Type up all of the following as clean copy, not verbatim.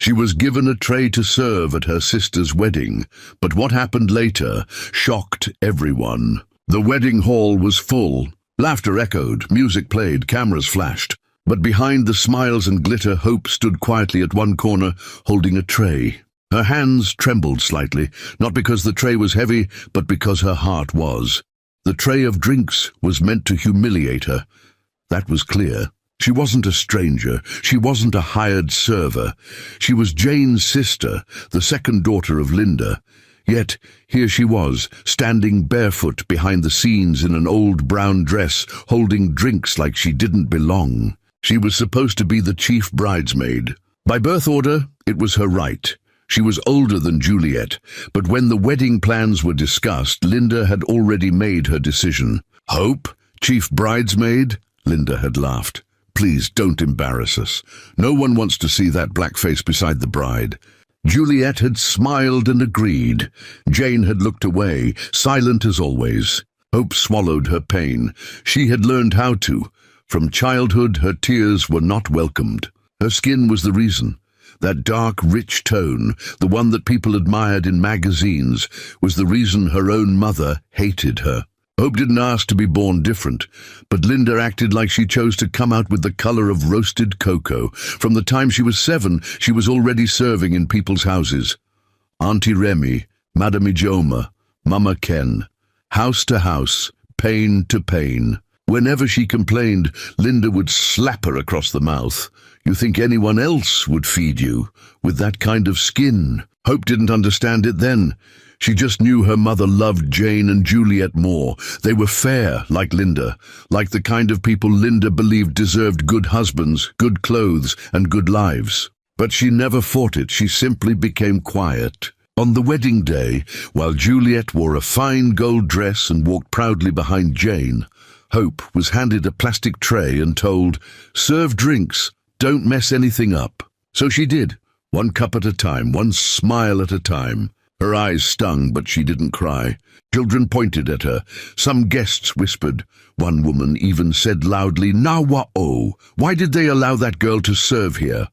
She was given a tray to serve at her sister's wedding, but what happened later shocked everyone. The wedding hall was full. Laughter echoed, music played, cameras flashed. But behind the smiles and glitter, Hope stood quietly at one corner, holding a tray. Her hands trembled slightly, not because the tray was heavy, but because her heart was. The tray of drinks was meant to humiliate her. That was clear. She wasn't a stranger. She wasn't a hired server. She was Jane's sister, the second daughter of Linda. Yet, here she was, standing barefoot behind the scenes in an old brown dress, holding drinks like she didn't belong. She was supposed to be the chief bridesmaid. By birth order, it was her right. She was older than Juliet, but when the wedding plans were discussed, Linda had already made her decision. Hope? Chief bridesmaid? Linda had laughed. Please don't embarrass us. No one wants to see that black face beside the bride. Juliet had smiled and agreed. Jane had looked away, silent as always. Hope swallowed her pain. She had learned how to. From childhood, her tears were not welcomed. Her skin was the reason. That dark, rich tone, the one that people admired in magazines, was the reason her own mother hated her. Hope didn't ask to be born different, but Linda acted like she chose to come out with the color of roasted cocoa. From the time she was 7, she was already serving in people's houses. Auntie Remy, Madame Ijoma, Mama Ken. House to house, pain to pain. Whenever she complained, Linda would slap her across the mouth. You think anyone else would feed you with that kind of skin? Hope didn't understand it then. She just knew her mother loved Jane and Juliet more. They were fair, like Linda, like the kind of people Linda believed deserved good husbands, good clothes, and good lives. But she never fought it. She simply became quiet. On the wedding day, while Juliet wore a fine gold dress and walked proudly behind Jane, Hope was handed a plastic tray and told, "Serve drinks, don't mess anything up." So she did, one cup at a time, one smile at a time. Her eyes stung, but she didn't cry. Children pointed at her. Some guests whispered. One woman even said loudly, "Nawa-o, why did they allow that girl to serve here?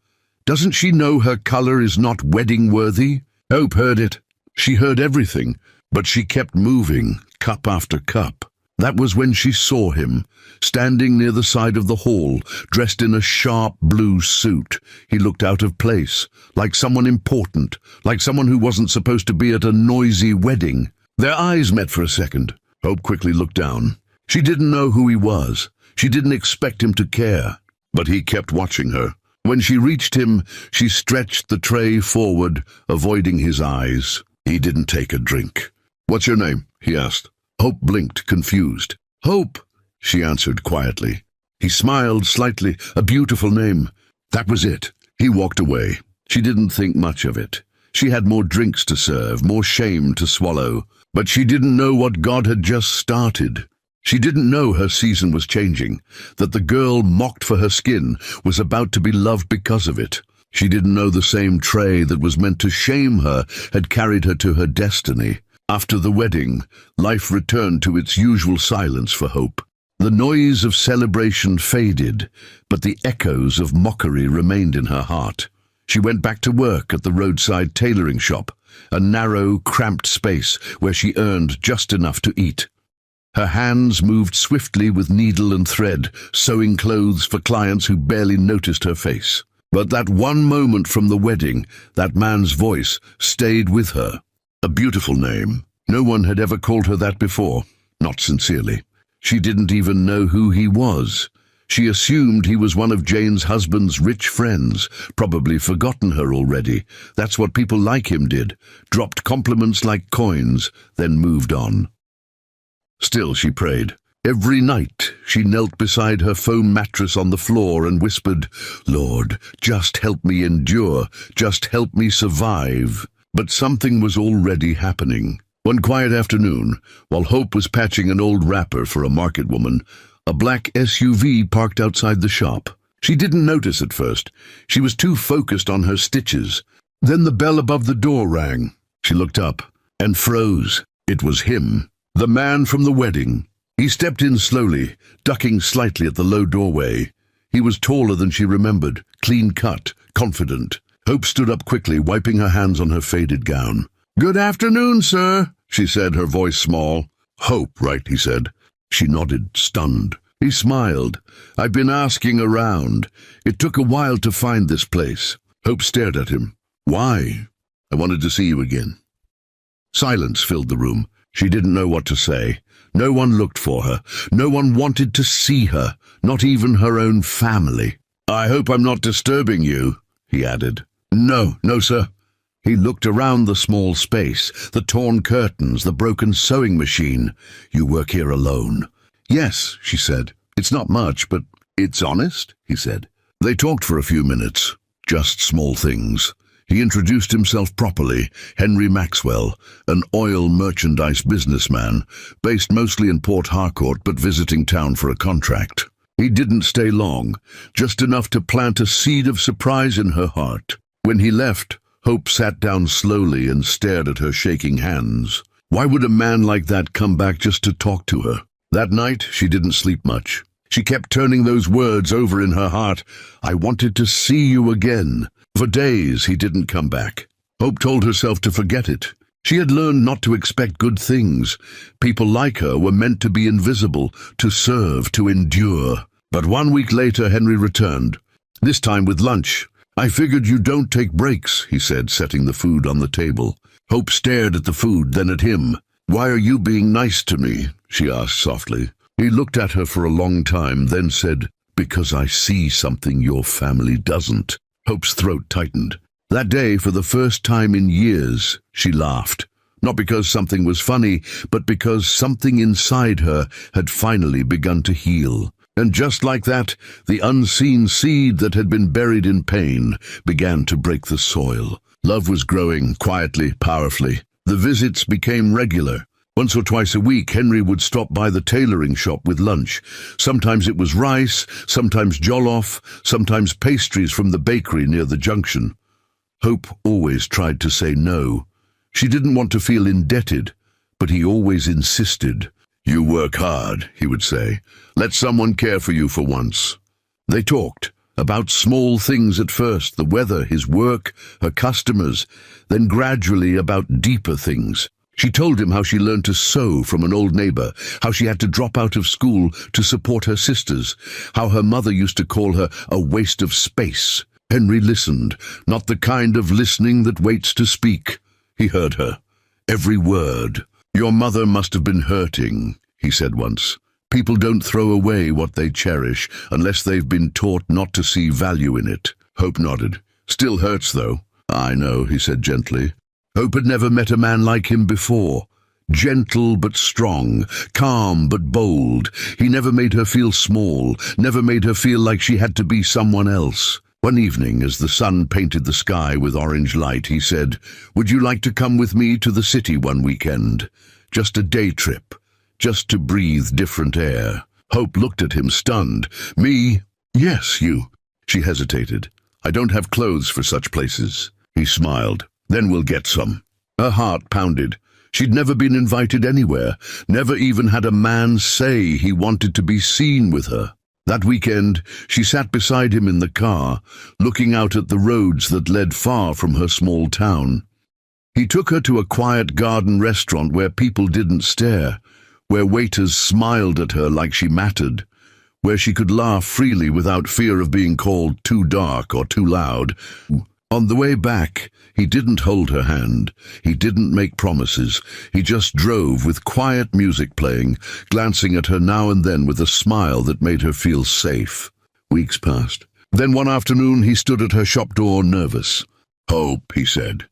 Doesn't she know her color is not wedding-worthy?" Hope heard it. She heard everything, but she kept moving, cup after cup. That was when she saw him, standing near the side of the hall, dressed in a sharp blue suit. He looked out of place, like someone important, like someone who wasn't supposed to be at a noisy wedding. Their eyes met for a second. Hope quickly looked down. She didn't know who he was. She didn't expect him to care, but he kept watching her. When she reached him, she stretched the tray forward, avoiding his eyes. He didn't take a drink. "What's your name?" he asked. Hope blinked, confused. "Hope," she answered quietly. He smiled slightly. A beautiful name. That was it. He walked away. She didn't think much of it. She had more drinks to serve, more shame to swallow. But she didn't know what God had just started. She didn't know her season was changing, that the girl mocked for her skin was about to be loved because of it. She didn't know the same tray that was meant to shame her had carried her to her destiny. After the wedding, life returned to its usual silence for Hope. The noise of celebration faded, but the echoes of mockery remained in her heart. She went back to work at the roadside tailoring shop, a narrow, cramped space where she earned just enough to eat. Her hands moved swiftly with needle and thread, sewing clothes for clients who barely noticed her face. But that one moment from the wedding, that man's voice, stayed with her. A beautiful name. No one had ever called her that before, not sincerely. She didn't even know who he was. She assumed he was one of Jane's husband's rich friends, probably forgotten her already. That's what people like him did, dropped compliments like coins, then moved on. Still she prayed. Every night she knelt beside her foam mattress on the floor and whispered, "Lord, just help me endure, just help me survive." But something was already happening. One quiet afternoon, while Hope was patching an old wrapper for a market woman, a black SUV parked outside the shop. She didn't notice at first. She was too focused on her stitches. Then the bell above the door rang. She looked up and froze. It was him, the man from the wedding. He stepped in slowly, ducking slightly at the low doorway. He was taller than she remembered, clean-cut, confident. Hope stood up quickly, wiping her hands on her faded gown. "Good afternoon, sir," she said, her voice small. "Hope, right?" he said. She nodded, stunned. He smiled. "I've been asking around. It took a while to find this place." Hope stared at him. "Why?" "I wanted to see you again." Silence filled the room. She didn't know what to say. No one looked for her. No one wanted to see her, not even her own family. "I hope I'm not disturbing you," he added. No, sir." He looked around the small space, the torn curtains, the broken sewing machine. "You work here alone?" "Yes," she said. "It's not much, but it's honest," he said. They talked for a few minutes, just small things. He introduced himself properly, Henry Maxwell, an oil merchandise businessman, based mostly in Port Harcourt but visiting town for a contract. He didn't stay long, just enough to plant a seed of surprise in her heart. When he left, Hope sat down slowly and stared at her shaking hands. Why would a man like that come back just to talk to her? That night, she didn't sleep much. She kept turning those words over in her heart. "I wanted to see you again." For days, he didn't come back. Hope told herself to forget it. She had learned not to expect good things. People like her were meant to be invisible, to serve, to endure. But 1 week later, Henry returned, this time with lunch. "I figured you don't take breaks," he said, setting the food on the table. Hope stared at the food, then at him. "Why are you being nice to me?" she asked softly. He looked at her for a long time, then said, "Because I see something your family doesn't." Hope's throat tightened. That day, for the first time in years, she laughed. Not because something was funny, but because something inside her had finally begun to heal. And just like that, the unseen seed that had been buried in pain began to break the soil. Love was growing, quietly, powerfully. The visits became regular. Once or twice a week, Henry would stop by the tailoring shop with lunch. Sometimes it was rice, sometimes jollof, sometimes pastries from the bakery near the junction. Hope always tried to say no. She didn't want to feel indebted, but he always insisted. "You work hard," he would say. "Let someone care for you for once." They talked about small things at first, the weather, his work, her customers, then gradually about deeper things. She told him how she learned to sew from an old neighbor, how she had to drop out of school to support her sisters, how her mother used to call her a waste of space. Henry listened, not the kind of listening that waits to speak. He heard her, every word. "Your mother must have been hurting," he said once. "People don't throw away what they cherish unless they've been taught not to see value in it." Hope nodded. "Still hurts, though." "I know," he said gently. Hope had never met a man like him before. Gentle but strong, calm but bold. He never made her feel small, never made her feel like she had to be someone else. One evening, as the sun painted the sky with orange light, he said, "Would you like to come with me to the city one weekend? Just a day trip, just to breathe different air." Hope looked at him, stunned. "Me?" "Yes, you." She hesitated. "I don't have clothes for such places." He smiled. "Then we'll get some." Her heart pounded. She'd never been invited anywhere, never even had a man say he wanted to be seen with her. That weekend, she sat beside him in the car, looking out at the roads that led far from her small town. He took her to a quiet garden restaurant where people didn't stare, where waiters smiled at her like she mattered, where she could laugh freely without fear of being called too dark or too loud. On the way back, he didn't hold her hand. He didn't make promises. He just drove with quiet music playing, glancing at her now and then with a smile that made her feel safe. Weeks passed. Then one afternoon he stood at her shop door, nervous. "Hope," he said.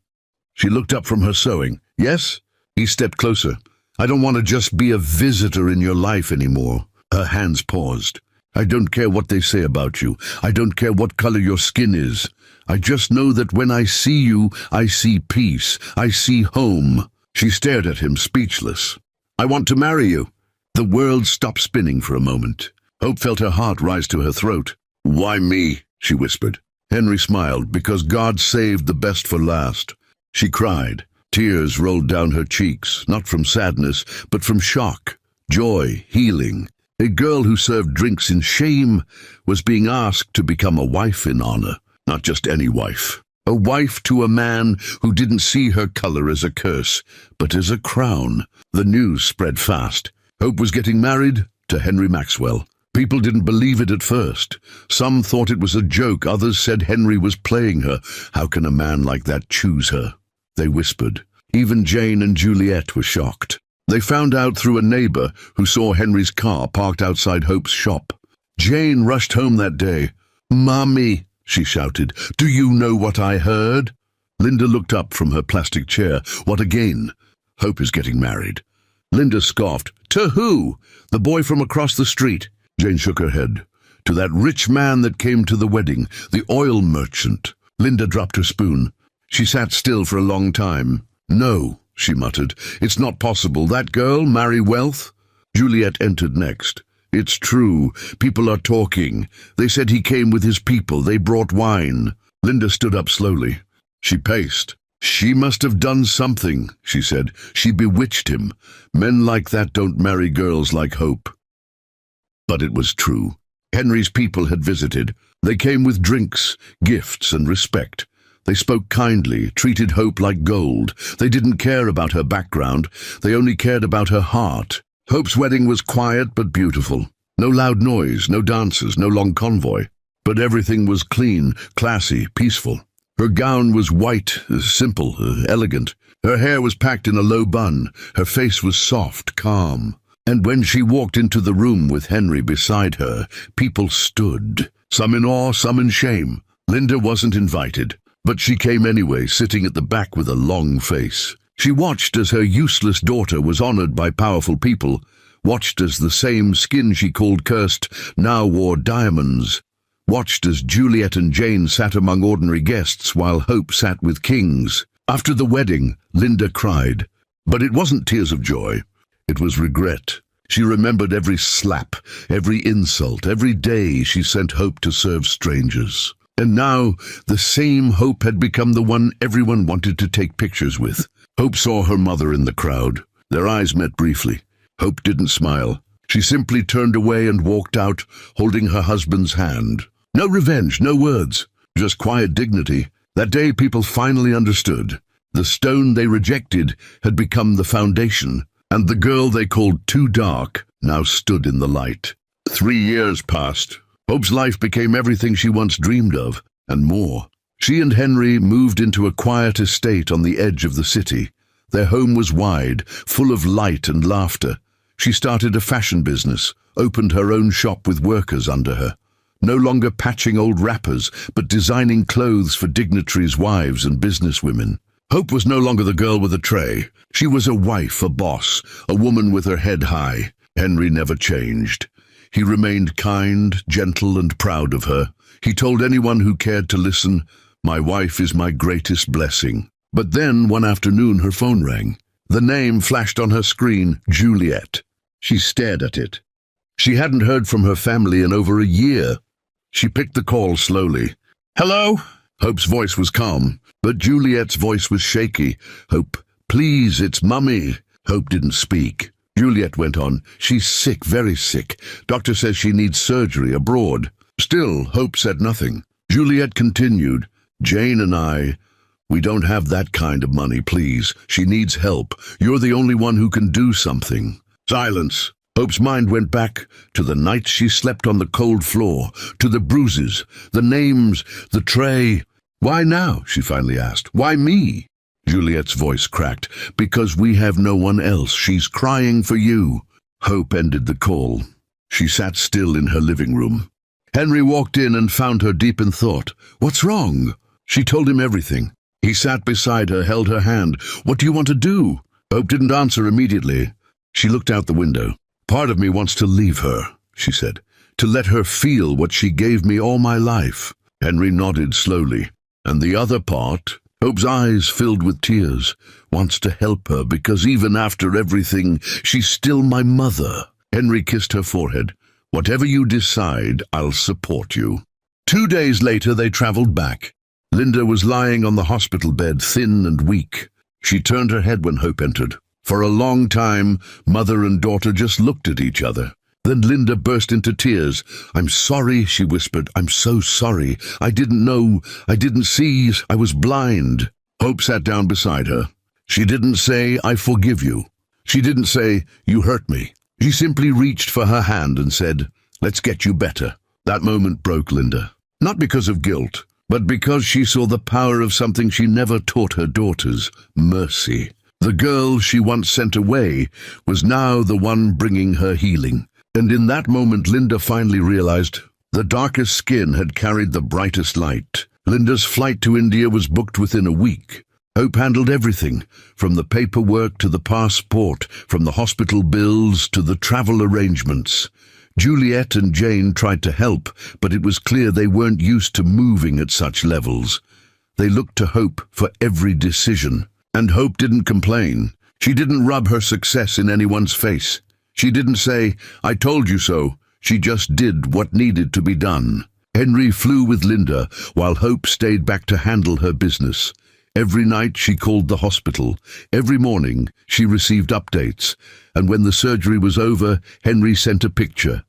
She looked up from her sewing. "Yes?" He stepped closer. "I don't want to just be a visitor in your life anymore." Her hands paused. "I don't care what they say about you. I don't care what color your skin is. I just know that when I see you, I see peace. I see home." She stared at him, speechless. "I want to marry you." The world stopped spinning for a moment. Hope felt her heart rise to her throat. "Why me?" she whispered. Henry smiled, "Because God saved the best for last." She cried. Tears rolled down her cheeks, not from sadness, but from shock, joy, healing. A girl who served drinks in shame was being asked to become a wife in honor. Not just any wife. A wife to a man who didn't see her color as a curse, but as a crown. The news spread fast. Hope was getting married to Henry Maxwell. People didn't believe it at first. Some thought it was a joke. Others said Henry was playing her. How can a man like that choose her? They whispered. Even Jane and Juliet were shocked. They found out through a neighbor who saw Henry's car parked outside Hope's shop. Jane rushed home that day. "Mommy," she shouted, "do you know what I heard?" Linda looked up from her plastic chair. "What again?" "Hope is getting married." Linda scoffed. "To who?" "The boy from across the street." Jane shook her head. "To that rich man that came to the wedding, the oil merchant." Linda dropped her spoon. She sat still for a long time. "No," she muttered, "it's not possible. That girl marry wealth?" Juliet entered next. "It's true. People are talking. They said he came with his people. They brought wine." Linda stood up slowly. She paced. "She must have done something," she said. "She bewitched him. Men like that don't marry girls like Hope." But it was true. Henry's people had visited. They came with drinks, gifts, and respect. They spoke kindly, treated Hope like gold. They didn't care about her background. They only cared about her heart. Hope's wedding was quiet but beautiful. No loud noise, no dancers, no long convoy. But everything was clean, classy, peaceful. Her gown was white, simple, elegant. Her hair was packed in a low bun. Her face was soft, calm. And when she walked into the room with Henry beside her, people stood, some in awe, some in shame. Linda wasn't invited, but she came anyway, sitting at the back with a long face. She watched as her useless daughter was honored by powerful people, watched as the same skin she called cursed now wore diamonds, watched as Juliet and Jane sat among ordinary guests while Hope sat with kings. After the wedding, Linda cried, but it wasn't tears of joy. It was regret. She remembered every slap, every insult, every day she sent Hope to serve strangers. And now, the same Hope had become the one everyone wanted to take pictures with. Hope saw her mother in the crowd. Their eyes met briefly. Hope didn't smile. She simply turned away and walked out, holding her husband's hand. No revenge, no words, just quiet dignity. That day people finally understood. The stone they rejected had become the foundation, and the girl they called too dark now stood in the light. 3 years passed. Hope's life became everything she once dreamed of, and more. She and Henry moved into a quiet estate on the edge of the city. Their home was wide, full of light and laughter. She started a fashion business, opened her own shop with workers under her. No longer patching old wrappers, but designing clothes for dignitaries' wives and businesswomen. Hope was no longer the girl with a tray. She was a wife, a boss, a woman with her head high. Henry never changed. He remained kind, gentle, and proud of her. He told anyone who cared to listen, "My wife is my greatest blessing." But then, one afternoon, her phone rang. The name flashed on her screen, Juliet. She stared at it. She hadn't heard from her family in over a year. She picked the call slowly. "Hello?" Hope's voice was calm, but Juliet's voice was shaky. "Hope, please, it's Mummy." Hope didn't speak. Juliet went on, "She's sick, very sick. Doctor says she needs surgery abroad." Still, Hope said nothing. Juliet continued, "Jane and we don't have that kind of money, please. She needs help. You're the only one who can do something." Silence. Hope's mind went back to the nights she slept on the cold floor, to the bruises, the names, the tray. "Why now?" she finally asked. "Why me?" Juliet's voice cracked. "Because we have no one else. She's crying for you." Hope ended the call. She sat still in her living room. Henry walked in and found her deep in thought. "What's wrong?" She told him everything. He sat beside her, held her hand. "What do you want to do?" Hope didn't answer immediately. She looked out the window. "Part of me wants to leave her," she said, "to let her feel what she gave me all my life." Henry nodded slowly. "And the other part?" Hope's eyes filled with tears. "Wants to help her because even after everything, she's still my mother." Henry kissed her forehead. "Whatever you decide, I'll support you." 2 days later, they traveled back. Linda was lying on the hospital bed, thin and weak. She turned her head when Hope entered. For a long time, mother and daughter just looked at each other. Then Linda burst into tears. "I'm sorry," she whispered. "I'm so sorry. I didn't know. I didn't see. I was blind." Hope sat down beside her. She didn't say, "I forgive you." She didn't say, "You hurt me." She simply reached for her hand and said, "Let's get you better." That moment broke Linda. Not because of guilt, but because she saw the power of something she never taught her daughters: mercy. The girl she once sent away was now the one bringing her healing. And in that moment Linda finally realized the darkest skin had carried the brightest light. Linda's flight to India was booked within a week. Hope handled everything, from the paperwork to the passport, from the hospital bills to the travel arrangements. Juliet and Jane tried to help, but it was clear they weren't used to moving at such levels. They looked to Hope for every decision. And Hope didn't complain. She didn't rub her success in anyone's face. She didn't say, "I told you so." She just did what needed to be done. Henry flew with Linda, while Hope stayed back to handle her business. Every night she called the hospital. Every morning she received updates. And when the surgery was over, Henry sent a picture.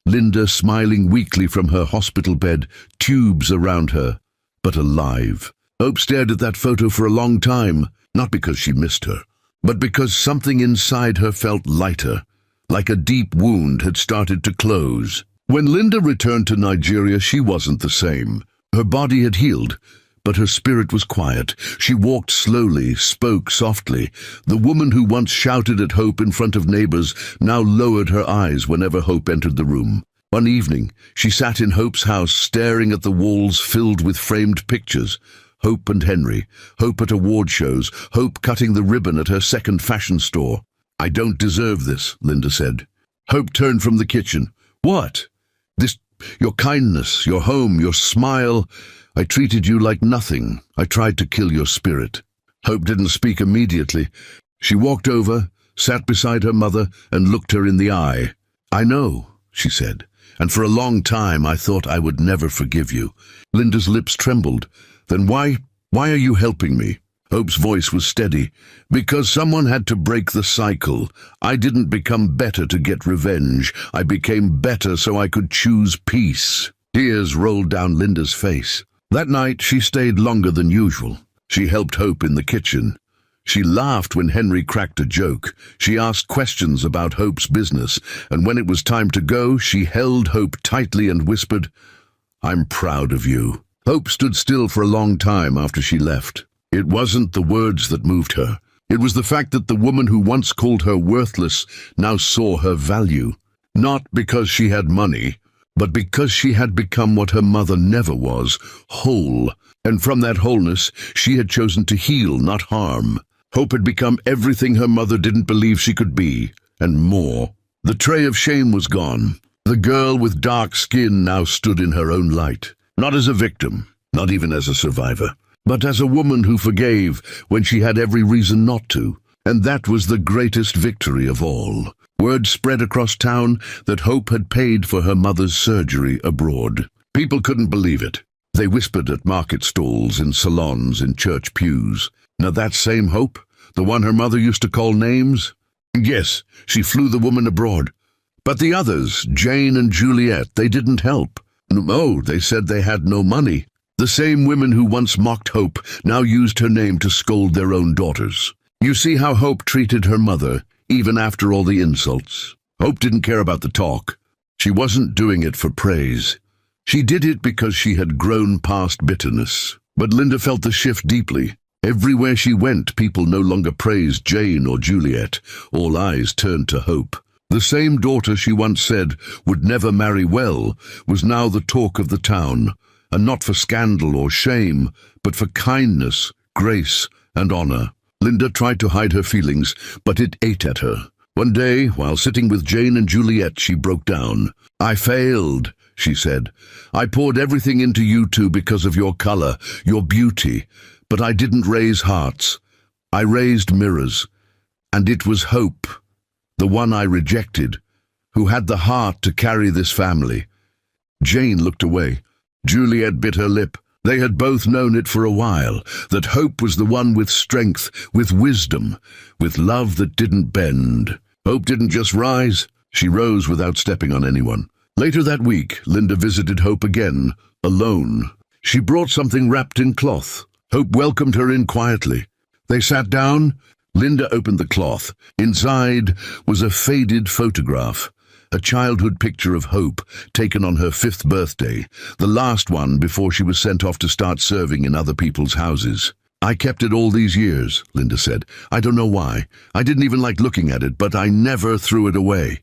Linda smiling weakly from her hospital bed, tubes around her, but alive. Hope stared at that photo for a long time, not because she missed her, but because something inside her felt lighter, like a deep wound had started to close. When Linda returned to Nigeria, she wasn't the same. Her body had healed, but her spirit was quiet. She walked slowly, spoke softly. The woman who once shouted at Hope in front of neighbors now lowered her eyes whenever Hope entered the room. One evening, she sat in Hope's house, staring at the walls filled with framed pictures. Hope and Henry, Hope at award shows, Hope cutting the ribbon at her second fashion store. "I don't deserve this," Linda said. Hope turned from the kitchen. "What?" "This, your kindness, your home, your smile. I treated you like nothing. I tried to kill your spirit." Hope didn't speak immediately. She walked over, sat beside her mother, and looked her in the eye. "I know," she said, "and for a long time I thought I would never forgive you." Linda's lips trembled. "Then why are you helping me?" Hope's voice was steady. "Because someone had to break the cycle. I didn't become better to get revenge. I became better so I could choose peace." Tears rolled down Linda's face. That night she stayed longer than usual. She helped Hope in the kitchen. She laughed when Henry cracked a joke. She asked questions about Hope's business, and when it was time to go, she held Hope tightly and whispered, "I'm proud of you." Hope stood still for a long time after she left. It wasn't the words that moved her. It was the fact that the woman who once called her worthless now saw her value. Not because she had money, but because she had become what her mother never was, whole. And from that wholeness, she had chosen to heal, not harm. Hope had become everything her mother didn't believe she could be, and more. The tray of shame was gone. The girl with dark skin now stood in her own light. Not as a victim, not even as a survivor, but as a woman who forgave when she had every reason not to. And that was the greatest victory of all. Word spread across town that Hope had paid for her mother's surgery abroad. People couldn't believe it. They whispered at market stalls, in salons, in church pews. Now that same Hope, the one her mother used to call names? Yes, she flew the woman abroad. But the others, Jane and Juliet, they didn't help. No, they said they had no money. The same women who once mocked Hope now used her name to scold their own daughters. You see how Hope treated her mother, even after all the insults. Hope didn't care about the talk. She wasn't doing it for praise. She did it because she had grown past bitterness. But Linda felt the shift deeply. Everywhere she went, people no longer praised Jane or Juliet. All eyes turned to Hope. The same daughter she once said would never marry well was now the talk of the town, and not for scandal or shame, but for kindness, grace, and honor. Linda tried to hide her feelings, but it ate at her. One day, while sitting with Jane and Juliet, she broke down. "I failed," she said. "I poured everything into you two because of your color, your beauty, but I didn't raise hearts. I raised mirrors, and it was Hope, the one I rejected, who had the heart to carry this family." Jane looked away. Juliet bit her lip. They had both known it for a while, that Hope was the one with strength, with wisdom, with love that didn't bend. Hope didn't just rise, She rose without stepping on anyone. Later that week, Linda visited Hope again, alone. She brought something wrapped in cloth. Hope welcomed her in quietly. They sat down. Linda opened the cloth. Inside was a faded photograph, a childhood picture of Hope taken on her 5th birthday, the last one before she was sent off to start serving in other people's houses. "I kept it all these years," Linda said. "I don't know why. I didn't even like looking at it, but I never threw it away."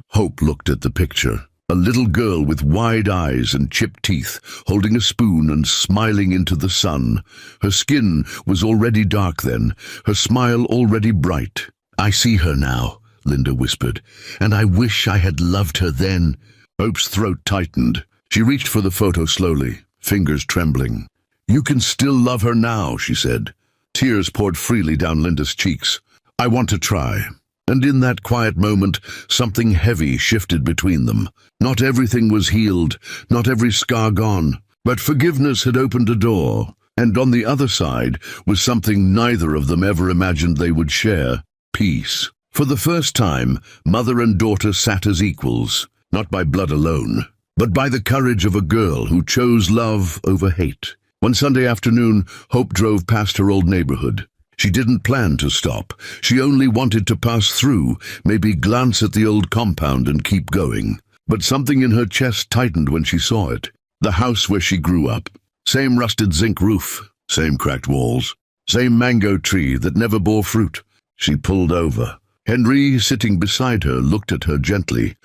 Hope looked at the picture. A little girl with wide eyes and chipped teeth, holding a spoon and smiling into the sun. Her skin was already dark then, her smile already bright. "I see her now," Linda whispered, "and I wish I had loved her then." Hope's throat tightened. She reached for the photo slowly, fingers trembling. "You can still love her now," she said. Tears poured freely down Linda's cheeks. "I want to try." And in that quiet moment, something heavy shifted between them. Not everything was healed, not every scar gone, but forgiveness had opened a door, and on the other side was something neither of them ever imagined they would share: peace. For the first time, mother and daughter sat as equals, not by blood alone, but by the courage of a girl who chose love over hate. One Sunday afternoon, Hope drove past her old neighborhood. She didn't plan to stop. She only wanted to pass through, maybe glance at the old compound and keep going. But something in her chest tightened when she saw it. The house where she grew up. Same rusted zinc roof, same cracked walls, same mango tree that never bore fruit. She pulled over. Henry, sitting beside her, looked at her gently.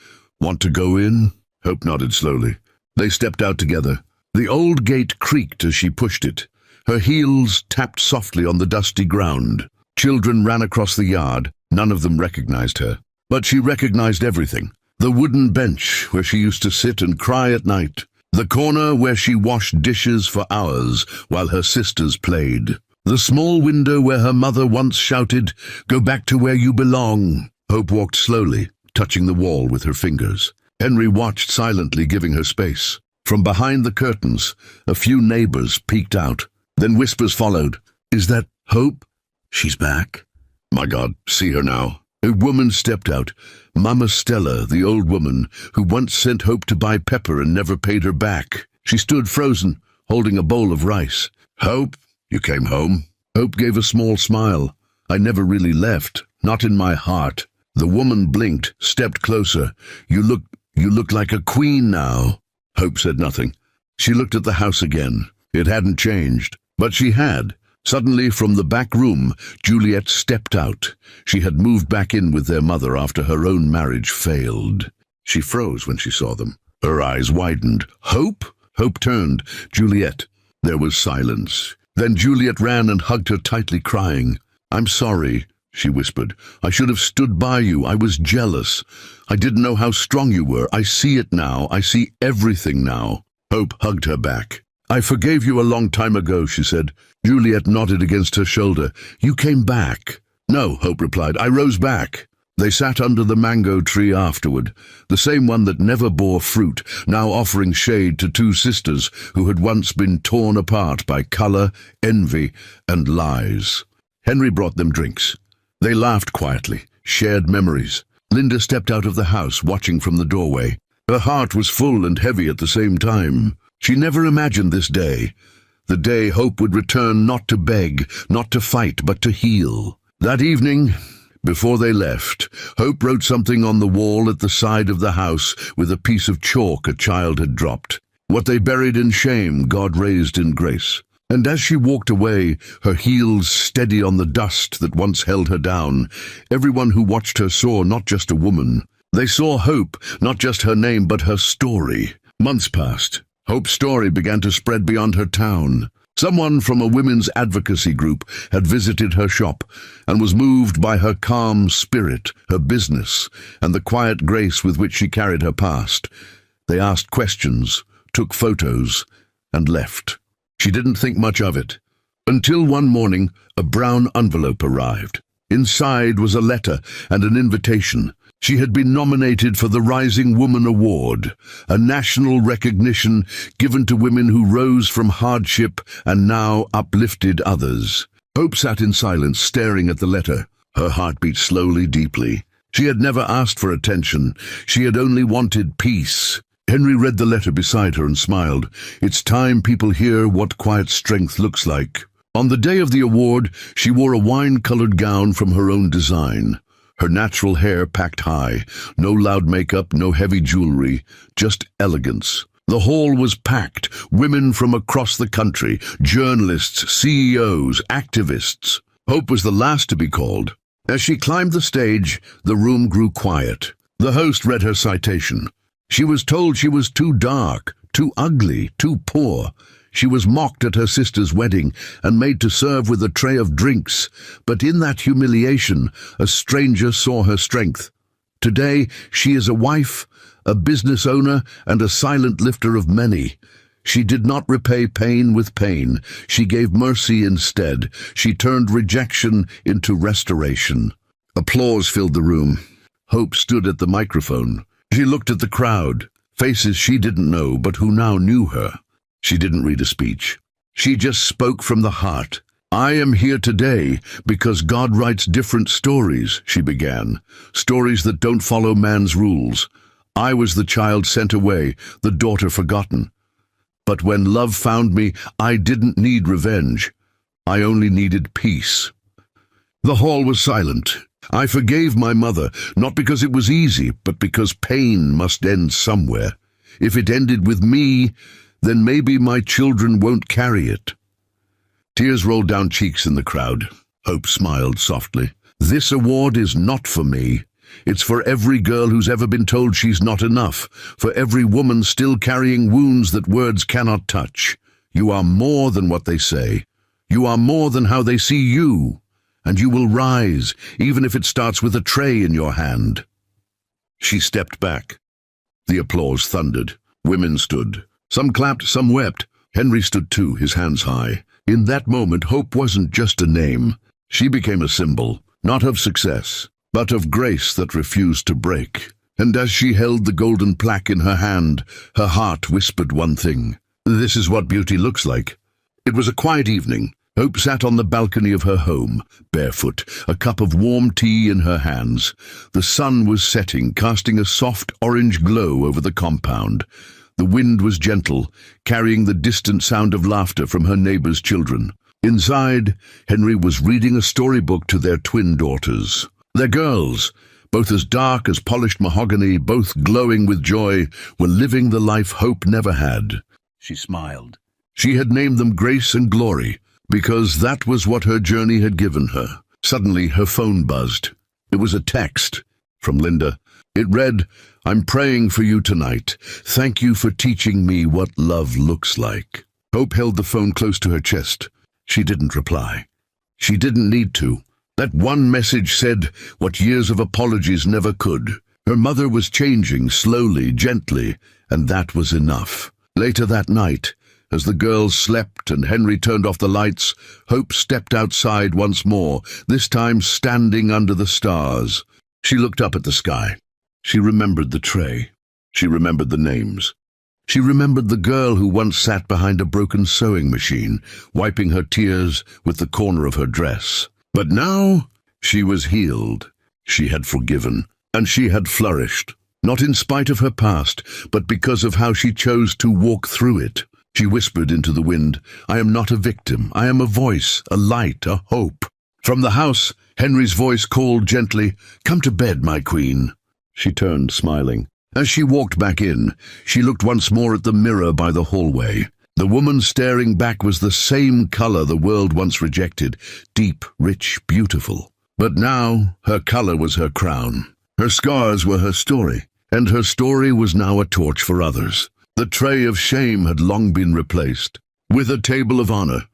"Want to go in?" Hope nodded slowly. They stepped out together. The old gate creaked as she pushed it. Her heels tapped softly on the dusty ground. Children ran across the yard. None of them recognized her. But she recognized everything. The wooden bench where she used to sit and cry at night. The corner where she washed dishes for hours while her sisters played. The small window where her mother once shouted, "Go back to where you belong." Hope walked slowly, touching the wall with her fingers. Henry watched silently, giving her space. From behind the curtains, a few neighbors peeked out. Then whispers followed. "Is that Hope? She's back." "My God, see her now." A woman stepped out. Mama Stella, the old woman, who once sent Hope to buy pepper and never paid her back. She stood frozen, holding a bowl of rice. "Hope, you came home?" Hope gave a small smile. "I never really left, not in my heart." The woman blinked, stepped closer. You look like a queen now." Hope said nothing. She looked at the house again. It hadn't changed. But she had. Suddenly, from the back room, Juliet stepped out. She had moved back in with their mother after her own marriage failed. She froze when she saw them. Her eyes widened. "Hope?" Hope turned. "Juliet." There was silence. Then Juliet ran and hugged her tightly, crying. "I'm sorry," she whispered. "I should have stood by you. I was jealous. I didn't know how strong you were. I see it now. I see everything now." Hope hugged her back. "I forgave you a long time ago," she said. Juliet nodded against her shoulder. "You came back." "No," Hope replied. "I rose back." They sat under the mango tree afterward, the same one that never bore fruit, now offering shade to two sisters who had once been torn apart by color, envy, and lies. Henry brought them drinks. They laughed quietly, shared memories. Linda stepped out of the house, watching from the doorway. Her heart was full and heavy at the same time. She never imagined this day, the day Hope would return not to beg, not to fight, but to heal. That evening, before they left, Hope wrote something on the wall at the side of the house with a piece of chalk a child had dropped. What they buried in shame, God raised in grace. And as she walked away, her heels steady on the dust that once held her down, everyone who watched her saw not just a woman. They saw Hope, not just her name, but her story. Months passed. Hope's story began to spread beyond her town. Someone from a women's advocacy group had visited her shop and was moved by her calm spirit, her business, and the quiet grace with which she carried her past. They asked questions, took photos, and left. She didn't think much of it, until one morning a brown envelope arrived. Inside was a letter and an invitation. She had been nominated for the Rising Woman Award, a national recognition given to women who rose from hardship and now uplifted others. Hope sat in silence, staring at the letter. Her heart beat slowly, deeply. She had never asked for attention. She had only wanted peace. Henry read the letter beside her and smiled. It's time people hear what quiet strength looks like. On the day of the award, she wore a wine-colored gown from her own design. Her natural hair packed high, no loud makeup, no heavy jewelry, just elegance. The hall was packed, women from across the country, journalists, CEOs, activists. Hope was the last to be called. As she climbed the stage, the room grew quiet. The host read her citation. She was told she was too dark, too ugly, too poor. She was mocked at her sister's wedding and made to serve with a tray of drinks. But in that humiliation, a stranger saw her strength. Today, she is a wife, a business owner, and a silent lifter of many. She did not repay pain with pain. She gave mercy instead. She turned rejection into restoration. Applause filled the room. Hope stood at the microphone. She looked at the crowd, faces she didn't know but who now knew her. She didn't read a speech. She just spoke from the heart. I am here today because God writes different stories, she began. Stories that don't follow man's rules. I was the child sent away, the daughter forgotten. But when love found me, I didn't need revenge. I only needed peace. The hall was silent. I forgave my mother, not because it was easy, but because pain must end somewhere. If it ended with me, then maybe my children won't carry it. Tears rolled down cheeks in the crowd. Hope smiled softly. This award is not for me. It's for every girl who's ever been told she's not enough, for every woman still carrying wounds that words cannot touch. You are more than what they say. You are more than how they see you. And you will rise, even if it starts with a tray in your hand. She stepped back. The applause thundered. Women stood. Some clapped, some wept. Henry stood too, his hands high. In that moment, Hope wasn't just a name. She became a symbol, not of success, but of grace that refused to break. And as she held the golden plaque in her hand, her heart whispered one thing. This is what beauty looks like. It was a quiet evening. Hope sat on the balcony of her home, barefoot, a cup of warm tea in her hands. The sun was setting, casting a soft orange glow over the compound. The wind was gentle, carrying the distant sound of laughter from her neighbor's children. Inside, Henry was reading a storybook to their twin daughters. Their girls, both as dark as polished mahogany, both glowing with joy, were living the life Hope never had. She smiled. She had named them Grace and Glory, because that was what her journey had given her. Suddenly, her phone buzzed. It was a text from Linda. It read, I'm praying for you tonight. Thank you for teaching me what love looks like. Hope held the phone close to her chest. She didn't reply. She didn't need to. That one message said what years of apologies never could. Her mother was changing slowly, gently, and that was enough. Later that night, as the girls slept and Henry turned off the lights, Hope stepped outside once more, this time standing under the stars. She looked up at the sky. She remembered the tray. She remembered the names. She remembered the girl who once sat behind a broken sewing machine, wiping her tears with the corner of her dress. But now she was healed. She had forgiven, and she had flourished, not in spite of her past, but because of how she chose to walk through it. She whispered into the wind, I am not a victim. I am a voice, a light, a hope. From the house, Henry's voice called gently, Come to bed, my queen. She turned, smiling. As she walked back in, she looked once more at the mirror by the hallway. The woman staring back was the same color the world once rejected, deep, rich, beautiful. But now, her color was her crown. Her scars were her story, and her story was now a torch for others. The tray of shame had long been replaced. With a table of honor,